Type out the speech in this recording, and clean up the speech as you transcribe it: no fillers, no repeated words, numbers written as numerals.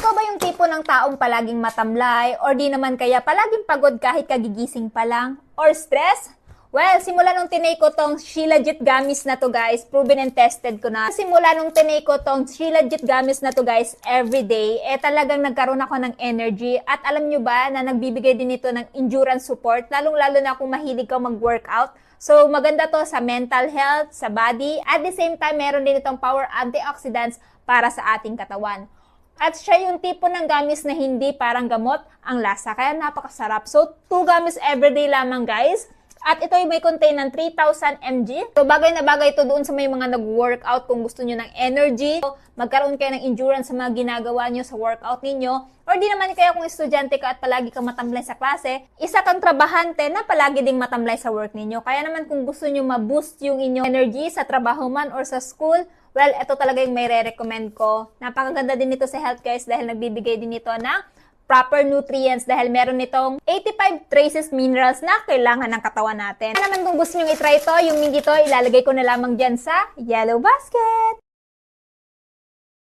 Ikaw ba yung tipo ng taong palaging matamlay or di naman kaya palaging pagod kahit kagigising pa lang? Or stress? Well, simula nung tinake ko tong Shilajit Gummies na to guys, proven and tested ko na. Simula nung tinake ko tong Shilajit Gummies na to guys, everyday, talagang nagkaroon ako ng energy. At alam nyo ba na nagbibigay din ito ng endurance support, lalong-lalo na kung mahilig kang mag-workout. So, maganda to sa mental health, sa body, at the same time, meron din itong power antioxidants para sa ating katawan. At siya yung tipo ng gummies na hindi parang gamot ang lasa, kaya napakasarap. So, 2 gummies everyday lamang guys. At ito ay may contain ng 3,000 mg. So, bagay na bagay ito doon sa may mga nag-workout kung gusto nyo ng energy. So, magkaroon kayo ng endurance sa mga ginagawa nyo sa workout ninyo. Or di naman kaya kung estudyante ka at palagi kang matamlay sa klase, isa kang trabahante na palagi ding matamlay sa work ninyo. Kaya naman kung gusto nyo ma-boost yung inyong energy sa trabaho man or sa school, well, ito talaga yung may re-recommend ko. Napakaganda din ito sa health guys dahil nagbibigay din ito ng proper nutrients dahil meron nitong 85 traces minerals na kailangan ng katawan natin. Kaya naman kung gusto nyo i-try ito, yung minggi to, ilalagay ko na lamang dyan sa yellow basket.